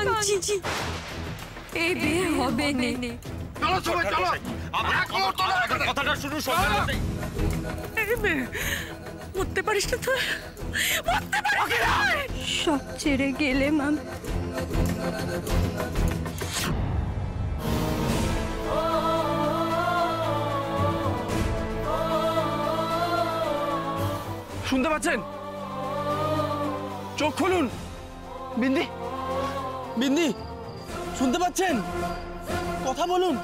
কাঁদছি, এই বিয়ে হবে না। চলো সবাই চলো, কথাটা শুরু সবাই। মরতে পারিস না তুই, মরতে পারিস না। সব ছেড়ে গেলে মাম। শুনতে পাচ্ছেন? চোখ খুলুন। বিন্দি, বিন্দি, শুনতে পাচ্ছেন? কথা বলুন,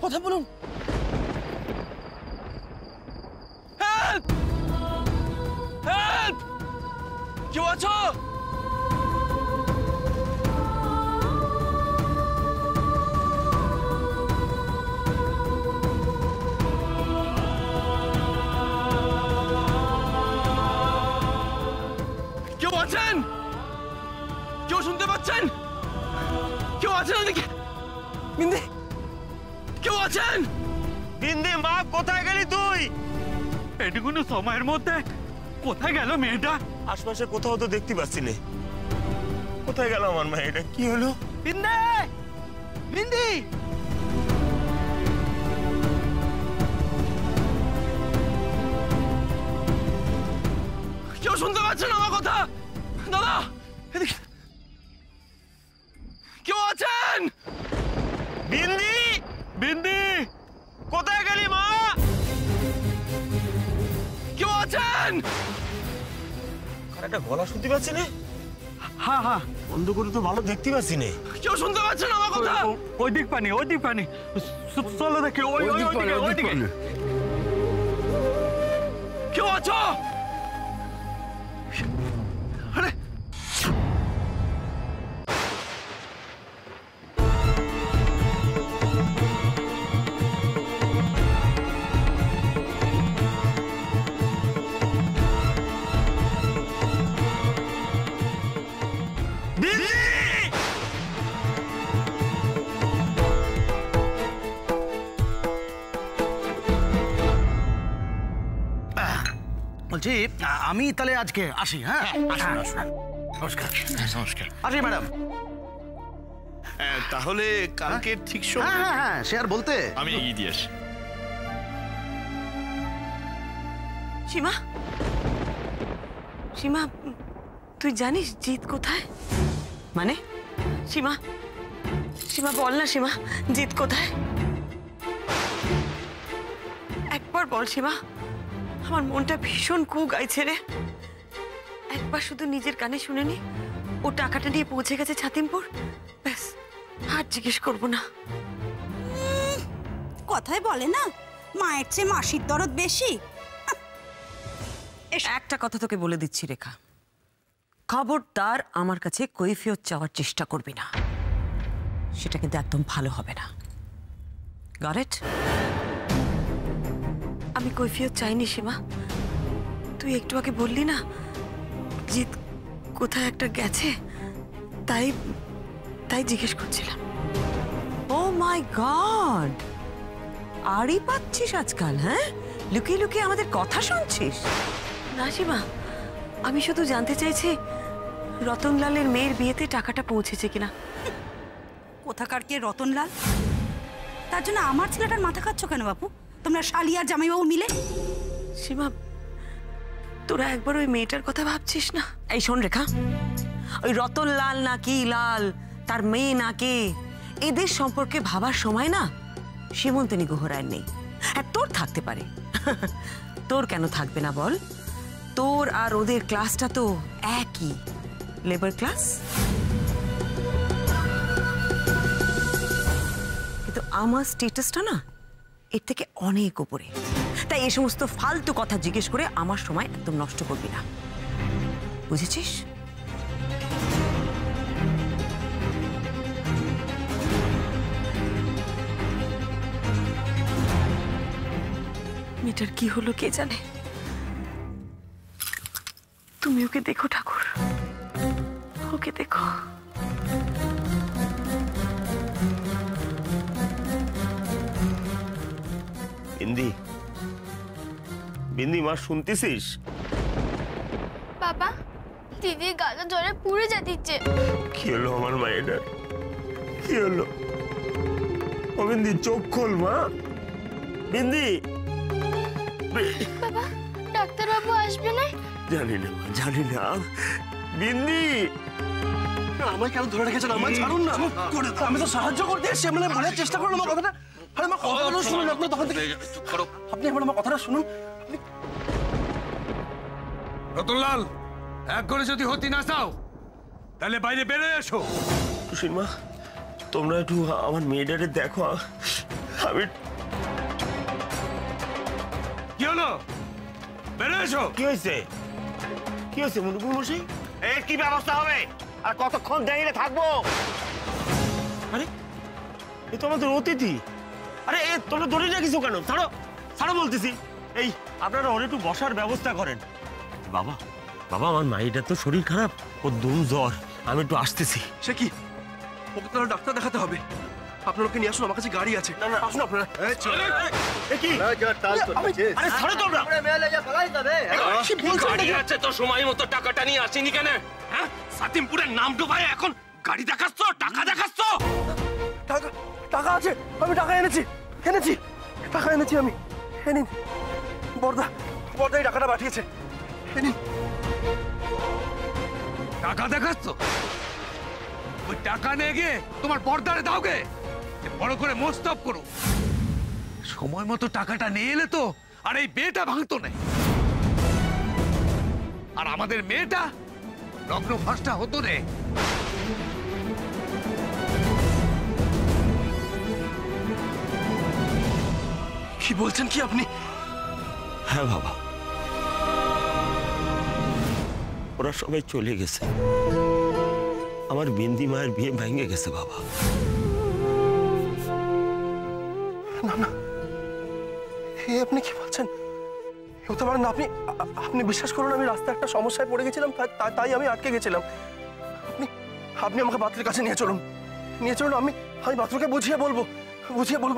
কথা বলুন। হেল্প! হেল্প! কেউ আছো? কেউ আছেন? কেউ শুনতে পাচ্ছেন? কেউ আছেন ওদিকে? বিন্দি, কেউ আছেন? বিন্দি মা, কোথায় গেলি তুই? এটুকুনো সময়ের মধ্যে কোথায় গেল মেয়েটা? আশপাশে কোথাও তো দেখতে পাচ্ছি না। কোথায় গেল আমার মা? এটা কি হলো? বিন্দি, বিন্দি, কেউ শুনতে পাচ্ছেন আমার কথা? দাদা, এদিকে কেউ আছেন? বিন্দি, বিন্দি, কোথায় গেলি মা? কেউ আছেন? কার একটা গলা শুনতে পাচ্ছি না। হ্যাঁ হ্যাঁ, বন্ধ করে তো ভালো দেখতে পাচ্ছি না। কেউ শুনতে পাচ্ছেন আমার কথা? ওই দিক পানি, ওই দিক পানি। চলো দেখি, ওইদিকে, ওইদিকে। কেউ আছো? আরে বলছি আমি তাহলে আজকে আসি। হ্যাঁ, নমস্কার। নমস্কার। আসি ম্যাডাম। তাহলে কালকে ঠিক হ্যাঁ হ্যাঁ হ্যাঁ, সে আর বলতে। আমি এগিয়ে দিয়ে আসি। সীমা, সীমা, তুই জানিস জিৎ কোথায়? মানে? সীমা, সীমা বল না সীমা, জিৎ কোথায়? একবার বল সীমা, আমার মনটা ভীষণ কু গাইছে রে। একবার শুধু নিজের কানে শুনে নি ও টাকাটা নিয়ে পৌঁছে গেছে ছাতিমপুর, ব্যাস আর জিজ্ঞেস করবো না। কথায় বলে না, মায়ের চেয়ে মাসির দরদ বেশি। একটা কথা তোকে বলে দিচ্ছি রেখা, খবরদার আমার কাছে কৈফিয়ত চাওয়ার চেষ্টা করবি না, সেটা কিন্তু একদম ভালো হবে না। Got it? আমি কৈফিয়ত চাইনি সীমা, তুই একটু আগে বললি না জিৎ কোথায় একটা গেছে, তাই তাই জিজ্ঞেস করছিলাম। ও মাই গড, আরই পাচ্ছিস আজকাল? হ্যাঁ, লুকিয়ে লুকিয়ে আমাদের কথা শুনছিস? না সীমা, আমি শুধু জানতে চাইছি রতনলালের মেয়ের বিয়েতে টাকাটা পৌঁছেছে কিনা। কোথাকার কে রতনলাল? তার জন্য আমার ছেলেটার মাথা খাচ্ছ কেন বাপু? তোমরা শালি আর জামাইবাবু মিলে। সীমা, তোরা একবার ওই মেয়েটার কথা ভাবছিস না? এই শোন রেখা, ওই রতনলাল না কি লাল, তার মেয়ে না কে, এদের সম্পর্কে ভাবার সময় না সীমন্তিনী গুহরায়ের নেই। হ্যাঁ, তোর থাকতে পারে, তোর কেন থাকবে না বল? তোর আর ওদের ক্লাসটা তো একই, লেবার ক্লাস। কিন্তু আমার স্ট্যাটাসটা না এর থেকে অনেক উপরে, তাই এই সমস্ত ফালতু কথা জিজ্ঞেস করে আমার সময় একদম নষ্ট করবি না, বুঝেছিস? মেয়েটার কি হলো কে জানে। তুমি ওকে দেখো ঠাকুর, ওকে দেখো। বিন্দি, বিন্দি মা, শুনতেছিস? বাবা, দিদির গালে জ্বরে পুড়ে যাচ্ছে। কি হলো আমার মায়ের? কি হলো? ও বিন্দি, চোখ খোল মা। বিন্দি, বাবা, ডাক্তারবাবু আসবে না? জানি না মা, জানি না। বিন্দি, আমায় কেন ধরে রেখেছেন? আমায় ছাড়ুন না। আমি তো সাহায্য করতে এসেছি, মানে বোঝার চেষ্টা করুন আমার কথাটা। আরে আমার কথাটা শুনুন, আপনি তখন থেকে আপনি এখন আমার কথাটা শুনুন। রতনলাল, এক করে যদি হতি না চাও তাহলে বাইরে বেরোয় এসো। সুশীল মা, তোমরা একটু আমার মেয়েটারে দেখো। আমি কি হলো? বেরোয় এসো। কি হয়েছে? কি হয়েছে মুনুকুল মশাই? এর কি ব্যবস্থা হবে? আর কতক্ষণ দাঁড়িয়ে থাকবো? আরে এ তো আমাদের অতিথি। আরে এ তোমরা দড়ি রাখিস কেন? ছাড়ো, ছাড়ো বলতেছি। এই আপনারা ওর একটু বসার ব্যবস্থা করেন। বাবা, বাবা, আমার মাইটার তো শরীর খারাপ, ওর দুম জ্বর। আমি একটু আসতেছি। সে কি? ওকে তো ডাক্তার দেখাতে হবে। আপনার ওকে নিয়ে আসুন, আমার কাছে গাড়ি আছে। না, না, আসুন আপনারা। এ কি? আরে ছাড়ো তোমরা। কি বলছেন গাড়ি নাকি? আছে তো সময় মতো টাকাটা নিয়ে আসেনি কেন? হ্যাঁ, সাতিমপুরের নাম ডুবাই এখন গাড়ি দেখাচ্ছ, টাকা দেখাচ্ছ? টাকা টাকা আছে, আমি টাকা এনেছি এনেছি টাকা এনেছি আমি। এ নিন, বর্দা বর্দা এই টাকাটা পাঠিয়েছে। এ নিন। টাকা দেখাচ্ছ? ওই টাকা নিয়ে গিয়ে তোমার পর্দারে দাও গে, বড় করে মোস্তব করো। সময় মতো টাকাটা নিয়ে এলে তো আর এই বিয়েটা ভাঙতো না, আর আমাদের মেয়েটা লগ্ন ফাঁসটা হতো রে। কি বলছেন কি আপনি? হ্যাঁ বাবা, ওরা সবাই চলে গেছে। আমার বিন্দি মায়ের বিয়ে ভেঙে গেছে বাবা। না না, হে আপনি কি বলছেন? হতে পারেন না। আপনি আপনি বিশ্বাস করুন, আমি রাস্তায় একটা সমস্যায় পড়ে গেছিলাম, তাই আমি আটকে গেছিলাম। আপনি আপনি আমাকে বাত্রের কাছে নিয়ে চলুন, নিয়ে চলুন। আমি বাত্রকে বুঝিয়ে বলবো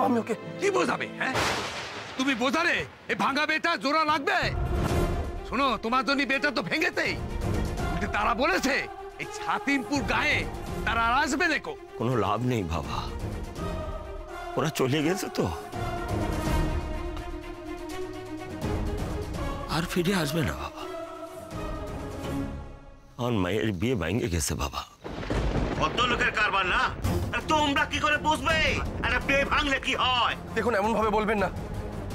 আমি ওকে। কি বোঝাবে? হ্যাঁ, তুমি বোঝালে এই ভাঙা বেটা জোড়া লাগবে? শোনো, তোমার জন্য বেটা তো ভেঙেছেই, কিন্তু তারা বলেছে এই ছাতিমপুর গায়ে তারা আর আসবে দেখো। কোনো লাভ নেই বাবা, ওরা চলে গেছে তো, আর ফিরে আসবে না বাবা। আমার মায়ের বিয়ে ভেঙে গেছে বাবা। ভদ্রলোকের কারবার না, তোমরা কি করে বুঝবে আরে বিয়ে ভাঙলে কি হয়? দেখুন, এমন ভাবে বলবেন না।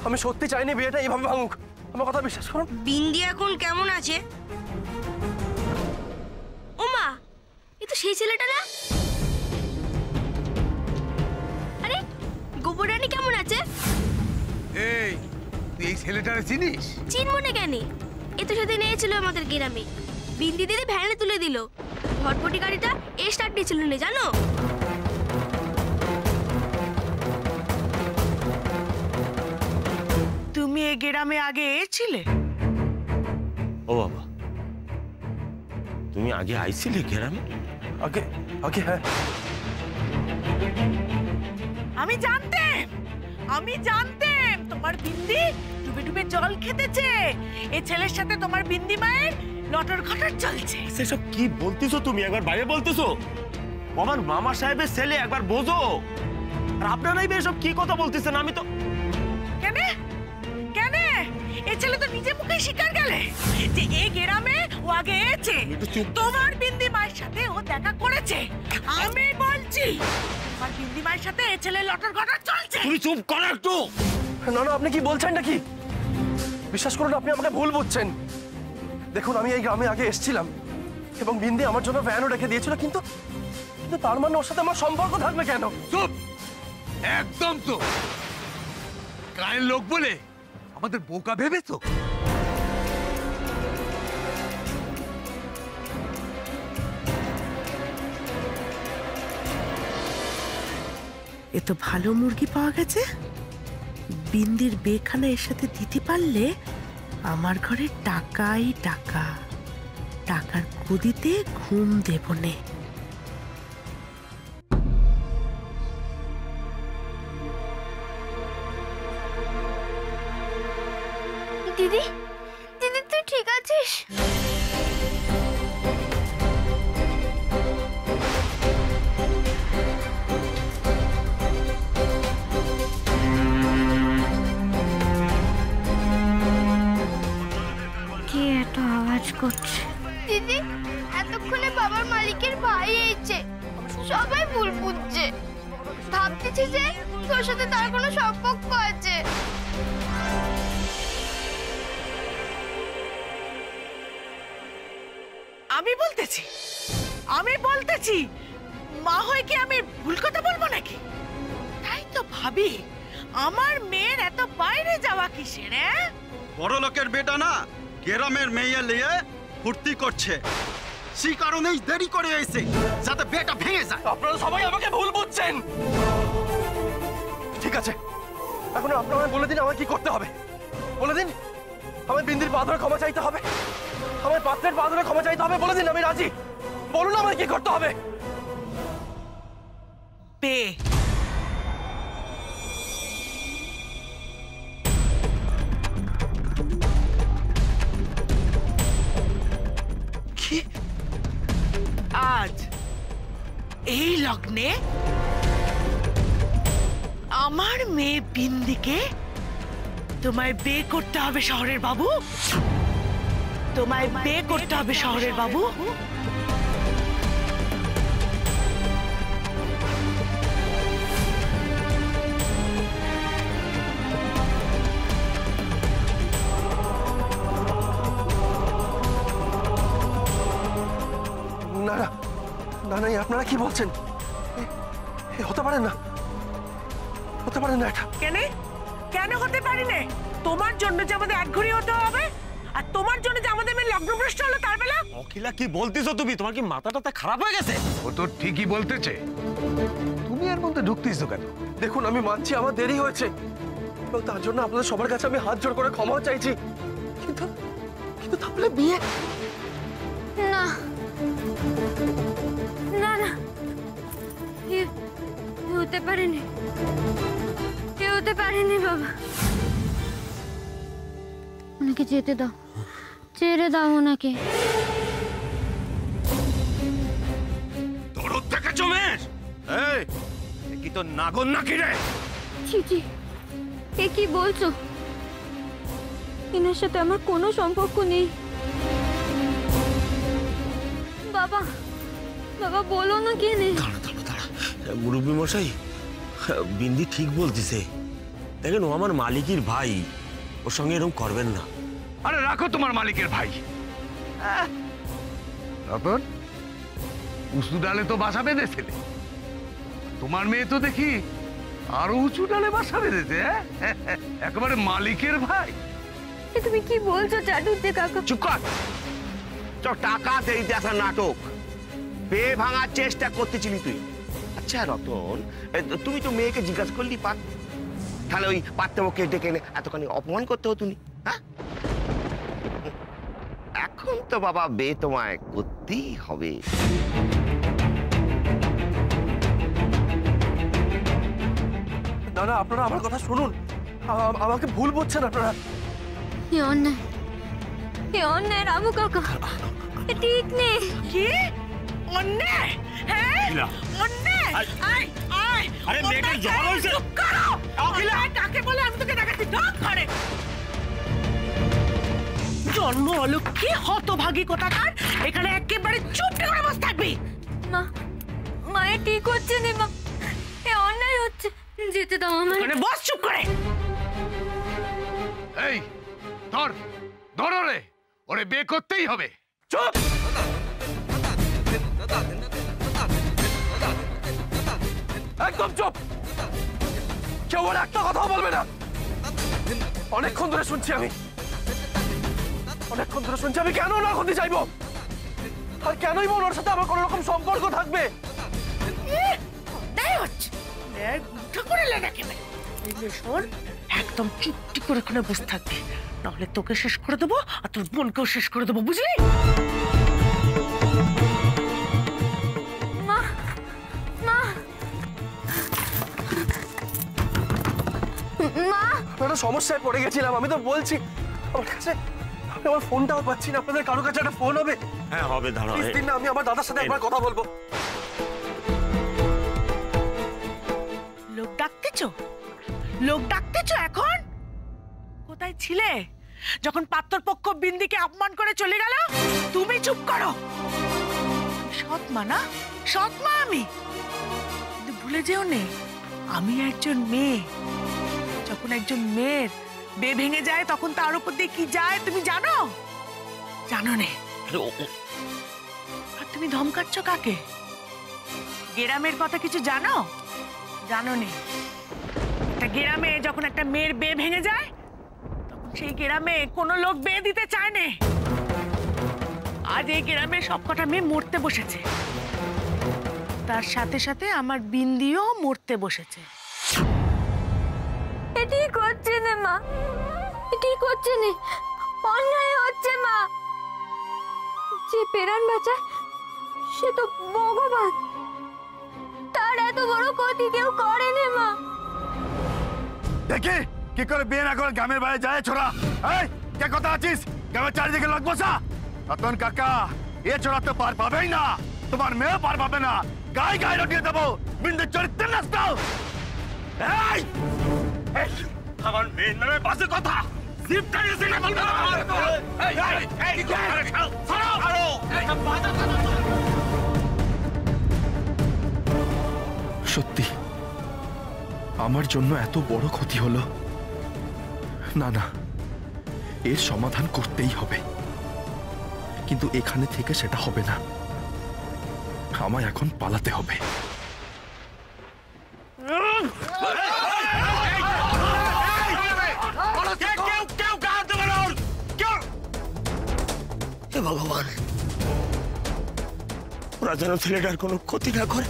আমি সত্যি চাইনি বিয়েটা এইভাবে ভাঙুক, আমার কথা বিশ্বাস করুন। বিন্দি এখন কেমন আছে? ওমা, এ তো সেই ছেলেটা না? আরে গোবরানি কেমন আছে? এই, তুই এই ছেলেটারে চিনিস? চিনবো না কেন? এ তো সেদিন এসেছিল আমাদের গ্রামে, বিন্দি দিদি ভ্যানে তুলে দিল। ভটভটি গাড়িটা স্টার্ট দিয়েছিল না জানো? তুমি এ গ্রামে আগে এসেছিলে? ও বাবা, তুমি আগে আইছিলে গ্রামে? আগে আগে হ্যাঁ। আমি জানতাম তোমার বিন্দি ডুবে ডুবে জল খেতেছে। এই ছেলের সাথে তোমার বিন্দি মায়ের লটর খটর চলছে। সেসব কি বলতেছো তুমি? একবার বাইরে বলতেছো? আমার মামা সাহেবের ছেলে, একবার বোঝো। আর আপনারাই এসব কি কথা বলতেছেন? আমি তো কেন কেন এই ছেলে তো নিজে মুখে স্বীকার গেলে যে এই গ্রামে ও আগে এসেছে, তোমার বিন্দি মায়ের সাথে ও দেখা করেছে। আমি বলছি তোমার বিন্দি মায়ের সাথে এই ছেলে লটর খটর চলছে। তুমি চুপ করো একটু। না না, আপনি কি বলছেন নাকি? বিশ্বাস করুন, আপনি আমাকে ভুল বুঝছেন। দেখুন, আমি এই গ্রামে আগে এসেছিলাম এবং বিন্দি আমার জন্য ভ্যানও রেখে দিয়েছিল, কিন্তু তার মানে ওর সাথে আমার সম্পর্ক থাকবে কেন? চুপ, একদম তো। গায়ের লোক বলে আমাদের বোকা ভেবেছো? এ তো ভালো মুরগি পাওয়া গেছে। বিন্দির বেখানা এর সাথে দিতে পারলে আমার ঘরে টাকাই টাকা। টাকার গদিতে ঘুম দেব নে। দিদি, দিদি তুই ঠিক আছিস? করছে। দিদি, এতক্ষণে বাবার মালিকের ভাই এসেছে, সবাই ভুল বুঝছে, ভাবতেছে যে তোর সাথে তার কোনো সম্পর্ক আছে। আমি বলতেছি মা হয়ে কি আমি ভুল কথা বলবো নাকি? তাই তো ভাবি, আমার মেয়ের এত বাইরে যাওয়া কিসের? বড় লোকের বেটা না, গ্রামের মেয়ে নিয়ে ফুর্তি করছে, সেই কারণেই দেরি করে এসে যাতে বেটা ভেঙে যায়। আপনারা সবাই আমাকে ভুল বুঝছেন। ঠিক আছে, এখন আপনারা বলে দিন আমার কি করতে হবে। বলে দিন, আমার বিন্দির পা ধরে ক্ষমা চাইতে হবে, আমার পাত্রের পা ধরে ক্ষমা চাইতে হবে। বলে দিন, আমি রাজি। বলুন আমার কি করতে হবে। কি আজ এই লগ্নে আমার মেয়ে বিন্দিকে তোমায় বিয়ে করতে হবে শহরের বাবু? তোমায় বিয়ে করতে হবে শহরের বাবু? না না না না, আপনারা কি বলছেন? হতে পারে না, হতে পারে না এটা। কেন হতে পারি না? তোমার জন্য যে আমাদের একঘরে হতে হবে, আর তোমার জন্য যে আমাদের মেয়ে লগ্নভ্রষ্ট হলো তার বেলা। অখিলা, কি বলতেছো তুমি? তোমার কি মাথাটা খারাপ হয়ে গেছে? ও তো ঠিকই বলতেছে, তুমি এর মধ্যে ঢুকতেছো কেন? দেখুন, আমি মানছি আমার দেরি হয়েছে এবং তার জন্য আপনাদের সবার কাছে আমি হাত জোড় করে ক্ষমা চাইছি, কিন্তু কিন্তু তাহলে বিয়ে? না না না, হতে পারেনি, হতে পারেনি বাবা। ওনাকে যেতে দাও, ছেড়ে দাও ওনাকে। দরদ দেখেছো মেশ? এই, এ কি তো নাগর নাকি রে? চিচি, এ কি বলছো? এনার সাথে আমার কোনো সম্পর্ক নেই। বাবা, বাবা বলো না কে নেই। মুরব্বী মশাই, বিন্দি ঠিক বলতেছে। দেখেন, ও আমার মালিকের ভাই, ওর সঙ্গে এরকম করবেন না। আরে রাখো তোমার মালিকের ভাই। রতন, উঁচু ডালে তো বাসা বেঁধেছিলে, তোমার মেয়ে তো দেখি আরো উঁচু ডালে বাসা বেঁধেছে। একেবারে মালিকের ভাই। তুমি কি বলছো চাটুজ্জে কাকা? চুপ কর। টাকা দেরিতে আসা নাটক, পেয়ে ভাঙার চেষ্টা করতেছিলি তুই। আচ্ছা রতন, তুমি তো মেয়েকে জিজ্ঞাসা করলি পাত, তাহলে ওই পাত্রকে ডেকে এনে এতখানি অপমান করতে হতো নি? হ্যাঁ, এখন তো বাবা বে তোমায় করতেই হবে। না না, আপনারা আমার কথা শুনুন, আমাকে ভুল বুঝছেন আপনারা। এ অন্যায়, এ অন্যায় রামু কাকা, এ ঠিক নেই। কি অন্যায়? হ্যাঁ, অন্যায়। আরে মেয়েটার জ্বর হয়েছে। চুপ করো। অন্যায় কাকে বলে আমি তোকে দেখাচ্ছি। ঢোক ঘরে। জন্ম অলক্ষী হতভাগী কোথাকার, এখানে একেবারে চুপ করে বসে থাকবি। মা, মায়ে ঠিক হচ্ছে না মা, এ অন্যায় হচ্ছে, যেতে দাও আমায়। মানে বস চুপ করে। এই ধর, ধরো রে, ওরে বিয়ে করতেই হবে। চুপ! একদম চুপ! কেউ আর একটা কথাও বলবে না। অনেকক্ষণ ধরে শুনছি আমি, অনেকক্ষণ ধরে শুনছি আমি। কেন না করতে চাইবো? আর কেনই বল ওর সাথে আমার কোনো রকম সম্পর্ক থাকবে? একদম চুপটি করে ওখানে বসে থাকবি, নাহলে তোকে শেষ করে দেবো আর তোর বোনকেও শেষ করে দেবো, বুঝলি? মা, মা, মা, একটা সমস্যায় পড়ে গেছিলাম, আমি তো বলছি। আমার কাছে আমি আমার ফোনটাও পাচ্ছি না। আপনাদের কারো কাছে একটা ফোন হবে? হ্যাঁ হবে, দাঁড়াও। প্লিজ দিন না, আমি আমার দাদার সাথে একবার কথা বলবো। লোক ডাকতেছো? লোক ডাকতেছো এখন? কোথায় ছিলে? যখন পাত্রপক্ষ বিন্দিকে অপমান করে চলে গেল তুমি চুপ করো। সৎ মা না, সৎ মা আমি। কিন্তু ভুলে যেও নে আমি একজন মেয়ে। যখন একজন মেয়ের বে ভেঙে যায় তখন তার উপর দিয়ে কি যায় তুমি জানো? জানো নে? আর তুমি ধমকাচ্ছ কাকে? গ্রামের কথা কিছু জানো? জানো নে? একটা গ্রামে যখন একটা মেয়ের বে ভেঙে যায় তখন সেই গ্রামে কোনো লোক বে দিতে চায় না। আজ এই গ্রামে সবকটা মেয়ে মরতে বসেছে, তার সাথে সাথে আমার বিন্দিও মরতে বসেছে। এটি করছে না মা, এটি করছে না, অন্যায় হচ্ছে মা। যে প্রাণ বাঁচায় সে তো ভগবান, তার এত বড় ক্ষতি কেউ করে না মা। দেখি কি করে বিয়ে না করে গ্রামের বাইরে যায় ছোড়া। এই কে কথা আছিস? গ্রামের চারিদিকে লোক বসা। রতন কাকা এ ছোড়া তো পার পাবেই না, তোমার মেয়ে পার পাবে না। গায়ে গায়ে রটিয়ে দেবো, বিন্দুর চরিত্র নষ্ট। এই আমার মেয়ের নামে বাজে কথা সত্যি আমার জন্য এত বড় ক্ষতি হলো। না না, এর সমাধান করতেই হবে, কিন্তু এখানে থেকে সেটা হবে না। আমায় এখন পালাতে হবে। ভগবান, ওরা যেন ছেলেটার কোনো ক্ষতি না করে।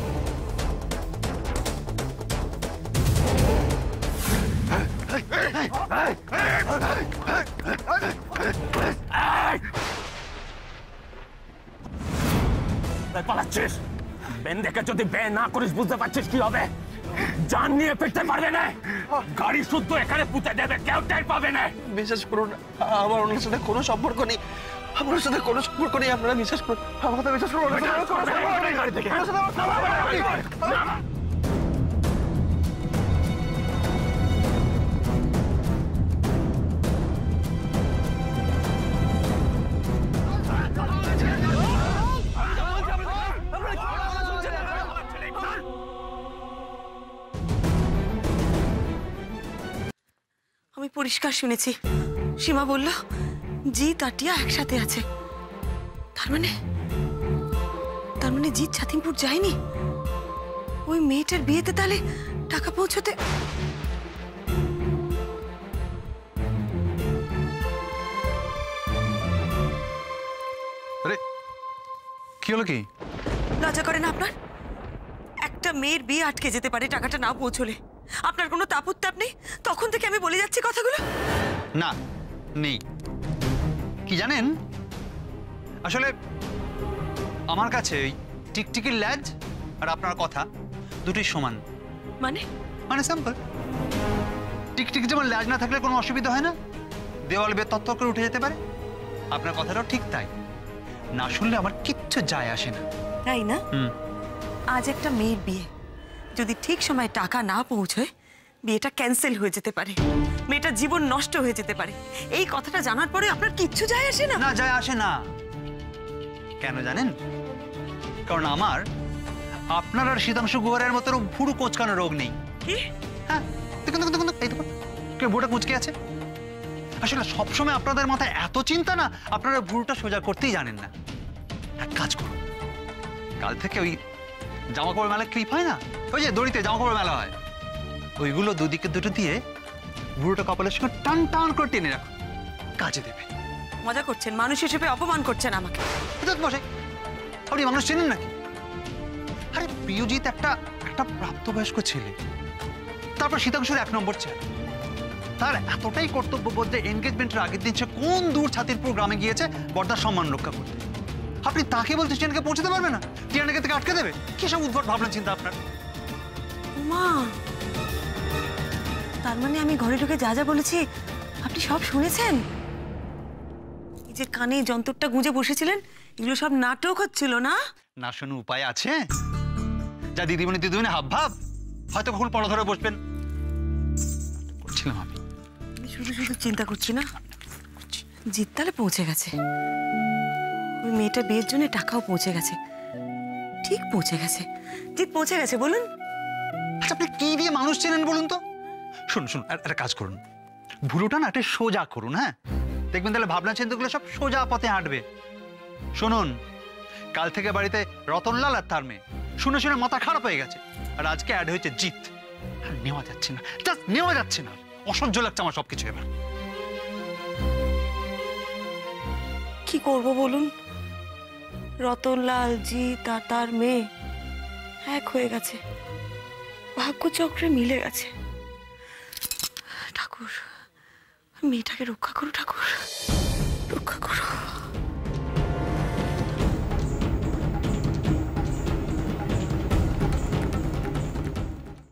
পালাচ্ছিস? বেন্দেকে যদি বে না করিস বুঝতে পারছিস কি হবে? জান নিয়ে ফিরতে পারবে না, গাড়ি শুদ্ধ এখানে পুঁতে দেবে, কেউ টের পাবে না। বিশ্বাস করুন, আমার ওনার সাথে কোনো সম্পর্ক নেই। আমার সাথে কোনো সম্পর্ক নেই, আপনারা বিশ্বাস করুন। আমার কথা বিশ্বাস করুন। গাড়ি থেকে আমি পরিষ্কার শুনেছি, সীমা বলল জিৎ আর টিয়া একসাথে আছে। তার মানে জিৎ ছাতিমপুর যায়নি। ওই মেয়েটার বিয়েতে তাহলে টাকা পৌঁছতে। আরে কি হলো? কি লজ্জা করে না আপনার? একটা মেয়ের বিয়ে আটকে যেতে পারে টাকাটা না পৌঁছলে। আপনার কোনো তাপ নেই? তখন থেকে আমি বলে যাচ্ছি কথাগুলো। না নেই। কি জানেন, আসলে আমার কাছে ওই টিকটিকির ল্যাজ আর আপনার কথা দুটোই সমান। মানে সিম্পল। টিকটিকি যেমন ল্যাজ না থাকলে কোনো অসুবিধা হয় না, দেওয়াল বেয়ে তত্তর করে উঠে যেতে পারে, আপনার কথাটাও ঠিক তাই। না শুনলে আমার কিচ্ছু যায় আসে না। তাই না? আজ একটা মেয়ের বিয়ে, যদি ঠিক সময় টাকা না পৌঁছয় বিয়েটা ক্যান্সেল হয়ে যেতে পারে, মেয়েটার জীবন নষ্ট হয়ে যেতে পারে। এই কথাটা জানার পরে আপনার কিচ্ছু যায় আসে না? না যায় আসে না। কেন জানেন? কারণ আমার আপনার আর শীতাংশু গুহারের মতো ভুরু কোঁচকানো রোগ নেই। কি? হ্যাঁ দেখুন দেখুন দেখুন, এই দেখুন কেউ ভুরুটা কুঁচকে আছে। আসলে সবসময় আপনাদের মাথায় এত চিন্তা না, আপনারা ভুরুটা সোজা করতেই জানেন না। এক কাজ করুন, কাল থেকে ওই জামা কাপড় মেলা ক্লিপ হয় না, ওই যে দড়িতে জামা কাপড় মেলা হয়, ওইগুলো দুদিকে দুটো দিয়ে ভুরুটা কপালের সঙ্গে টান টান করে টেনে রাখুন, কাজে দেবে। মজা করছেন? মানুষ হিসেবে অপমান করছেন আমাকে। বসে আপনি মানুষ চেনেন নাকি? আরে প্রিয়জিৎ একটা প্রাপ্তবয়স্ক ছেলে, তারপর শীতাংশুর 1 নম্বর ছেলে। তার এতটাই কর্তব্যবোধ যে এনগেজমেন্টের আগের দিন সে কোন দূর ছাতিরপুর গ্রামে গিয়েছে বর্দার সম্মান রক্ষা করতে। আপনি তাকে বলতে টিয়ানাকে পৌঁছতে পারবে না? টিয়ানাকে থেকে আটকে দেবে? কি সব উদ্ভট ভাবনা চিন্তা আপনার? মা, তার মানে আমি ঘরে ঢুকে যা যা বলেছি আপনি সব শুনেছেন? এই যে কানে যন্ত্রটা গুঁজে বসেছিলেন, এগুলো সব নাটক হচ্ছিল না? না শোনো উপায় আছে? যা দিদিমণি হাব ভাব, হয়তো কখন পড়া ধরে বসবেন। করছিলাম আমি শুধু শুধু চিন্তা করছি না, জিৎ তাহলে পৌঁছে গেছে। ওই মেয়েটার বিয়ের জন্য টাকাও পৌঁছে গেছে, ঠিক পৌঁছে গেছে। জিৎ পৌঁছে গেছে বলুন। আচ্ছা আপনি কি দিয়ে মানুষ চেনেন বলুন তো? শুনুন শুনুন, একটা কাজ করুন, ভুরুটা না একটা সোজা করুন, হ্যাঁ দেখবেন তাহলে ভাবনা চিন্তাগুলো সব সোজা পথে হাঁটবে। শুনুন, কাল থেকে বাড়িতে রতনলাল আর তার মেয়ে, শুনে শুনে মাথা খারাপ হয়ে গেছে, আর আজকে অ্যাড হয়েছে জিৎ। আর নেওয়া যাচ্ছে না, জাস্ট নেওয়া যাচ্ছে না, অসহ্য লাগছে আমার সবকিছু। এবার কি করব বলুন? রতনলাল, জিৎ আর তার মেয়ে এক হয়ে গেছে, ভাগ্যচক্রে মিলে গেছে। ঠাকুর, মেয়েটাকে রক্ষা করো ঠাকুর।